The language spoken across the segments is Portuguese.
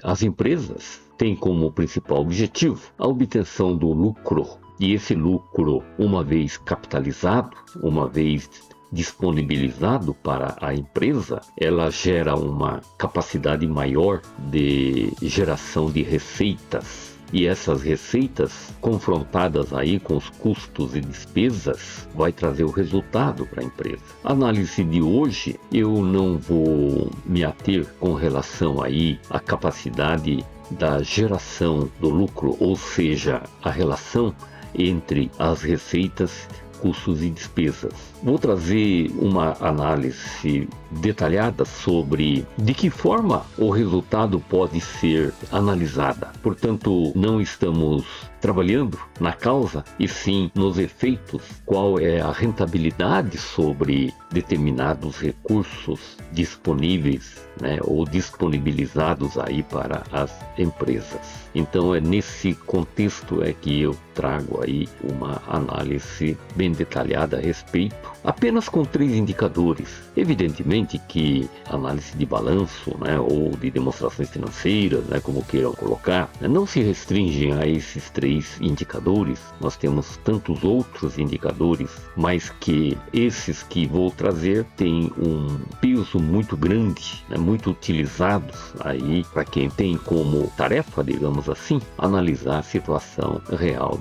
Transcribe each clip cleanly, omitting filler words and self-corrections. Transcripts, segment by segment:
As empresas têm como principal objetivo a obtenção do lucro, e esse lucro, uma vez capitalizado, uma vez disponibilizado para a empresa, ela gera uma capacidade maior de geração de receitas. E essas receitas, confrontadas aí com os custos e despesas, vai trazer o resultado para a empresa. A análise de hoje, eu não vou me ater com relação aí à capacidade da geração do lucro, ou seja, a relação entre as receitas, custos e despesas. Vou trazer uma análise detalhada sobre de que forma o resultado pode ser analisada. Portanto, não estamos trabalhando na causa e sim nos efeitos, qual é a rentabilidade sobre determinados recursos disponíveis, ou disponibilizados aí para as empresas. Então é nesse contexto que eu trago aí uma análise bem detalhada a respeito, apenas com 3 indicadores. Evidentemente que análise de balanço, ou de demonstrações financeiras, como queiram colocar, não se restringem a esses 3 indicadores. Nós temos tantos outros indicadores, mas que esses que vou trazer têm um peso muito grande, muito utilizados aí para quem tem como tarefa, digamos assim, analisar a situação real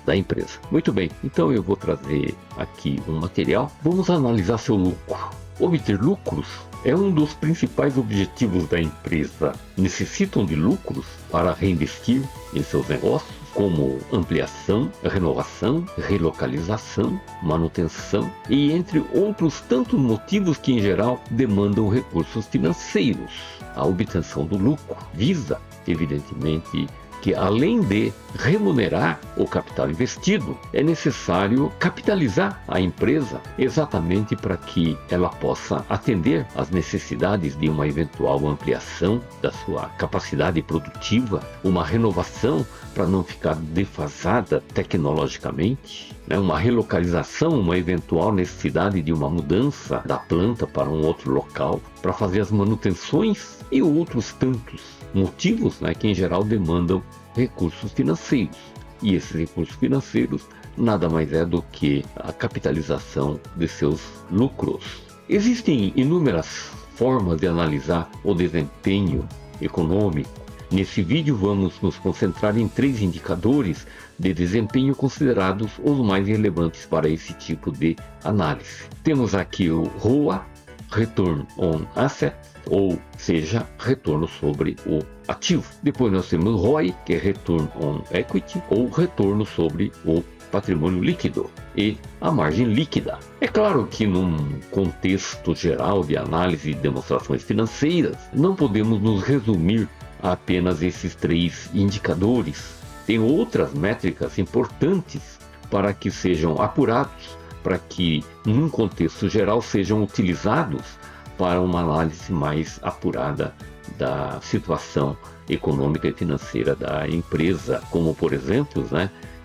da empresa. Muito bem, então eu vou trazer aqui um material. Vamos analisar seu lucro. Obter lucros é um dos principais objetivos da empresa. Necessitam de lucros para reinvestir em seus negócios, como ampliação, renovação, relocalização, manutenção e entre outros tantos motivos que em geral demandam recursos financeiros. A obtenção do lucro visa, evidentemente, que além de remunerar o capital investido, é necessário capitalizar a empresa exatamente para que ela possa atender às necessidades de uma eventual ampliação da sua capacidade produtiva, uma renovação para não ficar defasada tecnologicamente, uma relocalização, uma eventual necessidade de uma mudança da planta para um outro local, para fazer as manutenções e outros tantos motivos que em geral demandam recursos financeiros. E esses recursos financeiros nada mais é do que a capitalização de seus lucros. Existem inúmeras formas de analisar o desempenho econômico. Nesse vídeo vamos nos concentrar em 3 indicadores de desempenho considerados os mais relevantes para esse tipo de análise. Temos aqui o ROA, Return on Asset, ou seja, retorno sobre o ativo. Depois nós temos ROI, que é Return on Equity, ou retorno sobre o patrimônio líquido, e a margem líquida. É claro que num contexto geral de análise e demonstrações financeiras, não podemos nos resumir a apenas esses 3 indicadores. Tem outras métricas importantes para que sejam apurados, para que num contexto geral sejam utilizados para uma análise mais apurada da situação econômica e financeira da empresa, como por exemplo,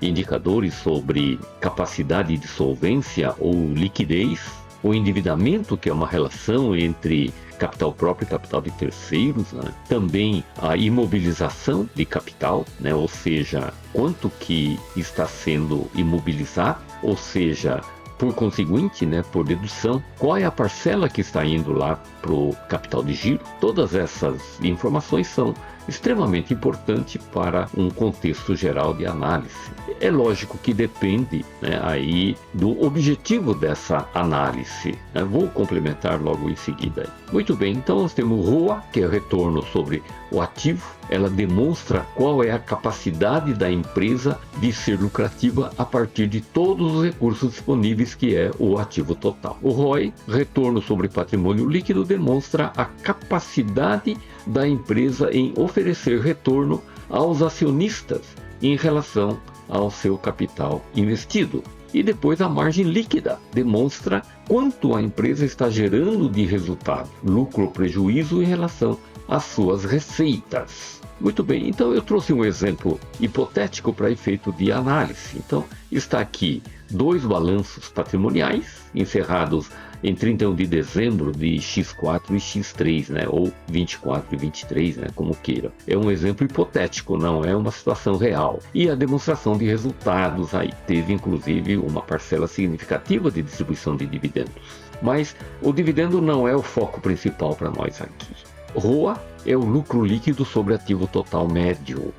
indicadores sobre capacidade de solvência ou liquidez, o endividamento, que é uma relação entre capital próprio e capital de terceiros, também a imobilização de capital, ou seja, quanto que está sendo imobilizado, ou seja, por conseguinte, por dedução, qual é a parcela que está indo lá para o capital de giro. Todas essas informações são extremamente importantes para um contexto geral de análise. É lógico que depende aí do objetivo dessa análise. Vou complementar logo em seguida. Muito bem, então nós temos o ROA, que é o retorno sobre o ativo. Ela demonstra qual é a capacidade da empresa de ser lucrativa a partir de todos os recursos disponíveis, que é o ativo total. O ROI, retorno sobre patrimônio líquido, demonstra a capacidade da empresa em oferecer retorno aos acionistas em relação ao seu capital investido. E depois a margem líquida demonstra quanto a empresa está gerando de resultado, lucro ou prejuízo em relação às suas receitas. Muito bem, então eu trouxe um exemplo hipotético para efeito de análise. Então está aqui 2 balanços patrimoniais encerrados em 31 de dezembro de X4 e X3, né? Ou 24 e 23, né? Como queira. É um exemplo hipotético, não é uma situação real. E a demonstração de resultados aí teve inclusive uma parcela significativa de distribuição de dividendos. Mas o dividendo não é o foco principal para nós aqui. ROA é o lucro líquido sobre ativo total médio,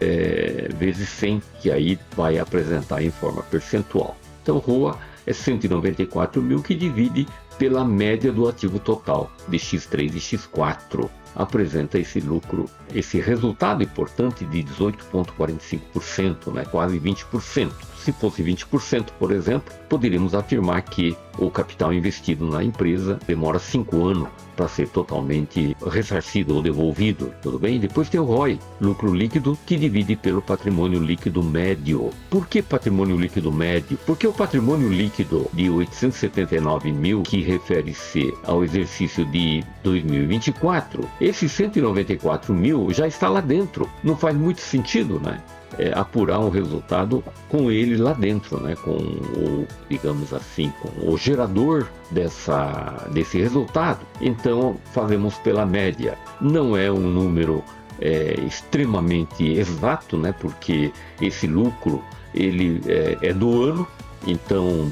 vezes 100, que aí vai apresentar em forma percentual. Então, ROA é 194 mil que divide pela média do ativo total de X3 e X4. Apresenta esse lucro, esse resultado importante de 18,45%, né? Quase 20%. Se fosse 20%, por exemplo, poderíamos afirmar que o capital investido na empresa demora 5 anos para ser totalmente ressarcido ou devolvido, tudo bem? Depois tem o ROI, lucro líquido, que divide pelo patrimônio líquido médio. Por que patrimônio líquido médio? Porque o patrimônio líquido de 879 mil, que refere-se ao exercício de 2024, esses 194 mil já está lá dentro. Não faz muito sentido, né? Apurar um resultado com ele lá dentro, né? Com o, digamos assim, com o gerador desse resultado. Então fazemos pela média. Não é um número extremamente exato, né? Porque esse lucro ele é do ano, então,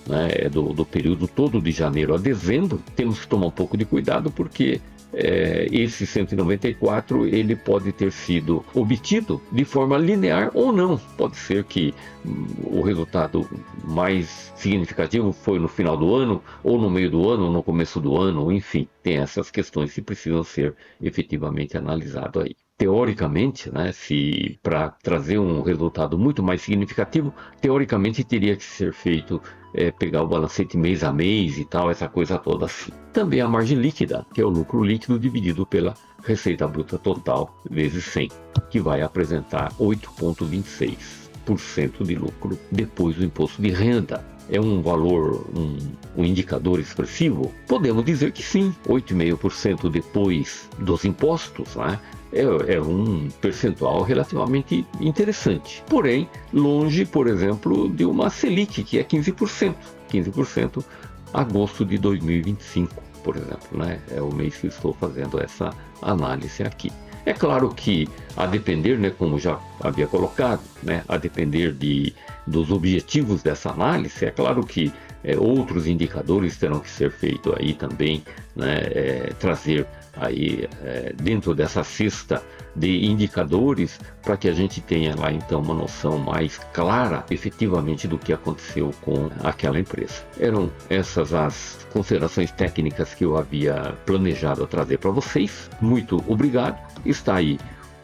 né, é do período todo de janeiro a dezembro. Temos que tomar um pouco de cuidado porque esse 194 ele pode ter sido obtido de forma linear ou não. Pode ser que o resultado mais significativo foi no final do ano, ou no meio do ano, ou no começo do ano, enfim, tem essas questões que precisam ser efetivamente analisadas aí. Teoricamente, né, se para trazer um resultado muito mais significativo, teoricamente teria que ser feito pegar o balancete mês a mês e tal, essa coisa toda assim. Também a margem líquida, que é o lucro líquido dividido pela receita bruta total vezes 100, que vai apresentar 8,26% de lucro depois do imposto de renda. É um valor, um indicador expressivo? Podemos dizer que sim, 8,5% depois dos impostos, né? É um percentual relativamente interessante. Porém, longe, por exemplo, de uma Selic, que é 15%. 15% agosto de 2025, por exemplo, né? É o mês que estou fazendo essa análise aqui. É claro que, a depender, né, como já havia colocado, né, a depender dos objetivos dessa análise, é claro que outros indicadores terão que ser feitos aí também, né, trazer aí dentro dessa cesta de indicadores para que a gente tenha lá então uma noção mais clara efetivamente do que aconteceu com aquela empresa. Eram essas as considerações técnicas que eu havia planejado trazer para vocês. Muito obrigado. Está aí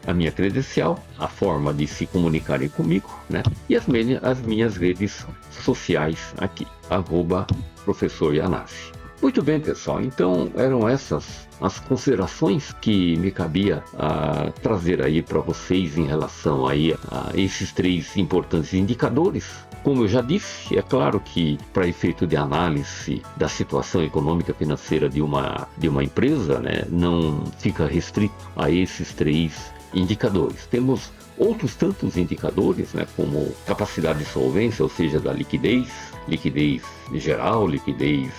a minha credencial, a forma de se comunicarem comigo, né? E as minhas redes sociais aqui, @professor Yanasi. Muito bem, pessoal, então eram essas as considerações que me cabia trazer aí para vocês em relação aí a esses 3 importantes indicadores. Como eu já disse, é claro que para efeito de análise da situação econômica financeira de uma empresa, né, não fica restrito a esses 3 indicadores. Temos outros tantos indicadores, né, como capacidade de solvência, ou seja, da liquidez geral, liquidez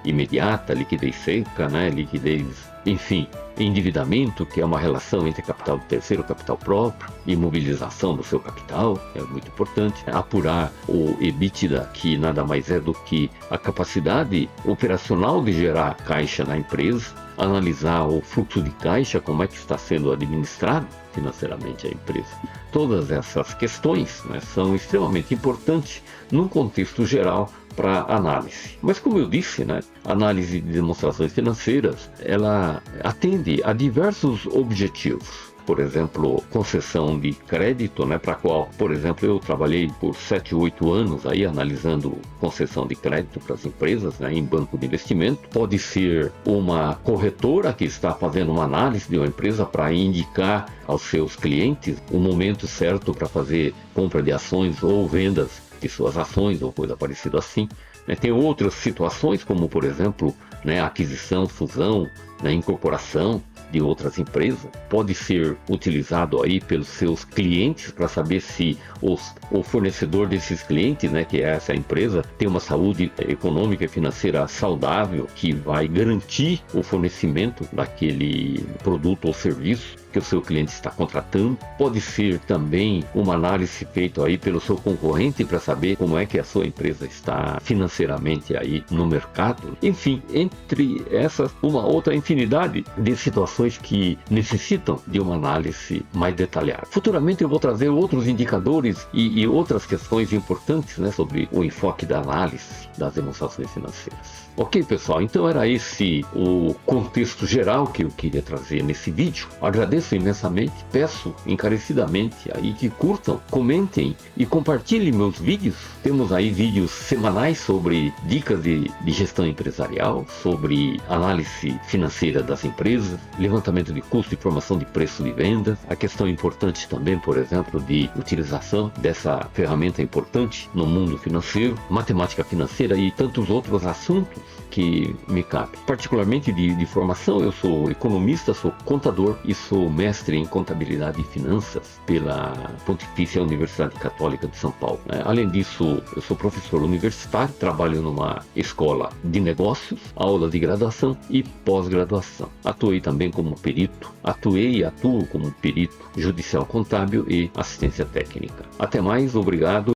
imediata, liquidez seca, né, liquidez, enfim, endividamento, que é uma relação entre capital de terceiro e capital próprio, imobilização do seu capital, é muito importante. Apurar o EBITDA, que nada mais é do que a capacidade operacional de gerar caixa na empresa, analisar o fluxo de caixa, como é que está sendo administrado financeiramente a empresa. Todas essas questões, né, são extremamente importantes num contexto geral para análise. Mas como eu disse, né, a análise de demonstrações financeiras, ela atende a diversos objetivos. Por exemplo, concessão de crédito, né, para a qual, por exemplo, eu trabalhei por 7, 8 anos aí analisando concessão de crédito para as empresas, né, em banco de investimento. Pode ser uma corretora que está fazendo uma análise de uma empresa para indicar aos seus clientes o momento certo para fazer compra de ações ou vendas de suas ações ou coisa parecida assim. Tem outras situações como, por exemplo, aquisição, fusão, incorporação, de outras empresas, pode ser utilizado aí pelos seus clientes para saber se o fornecedor desses clientes, né, que é essa empresa, tem uma saúde econômica e financeira saudável que vai garantir o fornecimento daquele produto ou serviço que o seu cliente está contratando. Pode ser também uma análise feita aí pelo seu concorrente para saber como é que a sua empresa está financeiramente aí no mercado. Enfim, entre essas, uma outra infinidade de situações que necessitam de uma análise mais detalhada. Futuramente eu vou trazer outros indicadores e outras questões importantes, né, sobre o enfoque da análise das demonstrações financeiras. Ok, pessoal, então era esse o contexto geral que eu queria trazer nesse vídeo. Agradeço imensamente, peço encarecidamente aí que curtam, comentem e compartilhem meus vídeos. Temos aí vídeos semanais sobre dicas de gestão empresarial, sobre análise financeira das empresas, levantamento de custo e formação de preço de vendas, a questão importante também, por exemplo, de utilização dessa ferramenta importante no mundo financeiro, matemática financeira e tantos outros assuntos que me cabem. Particularmente de formação, eu sou economista, sou contador e sou mestre em contabilidade e finanças pela Pontifícia Universidade Católica de São Paulo. Além disso, eu sou professor universitário, trabalho numa escola de negócios, aula de graduação e pós-graduação. Atuei também como perito, atuei e atuo como perito judicial contábil e assistência técnica. Até mais, obrigado.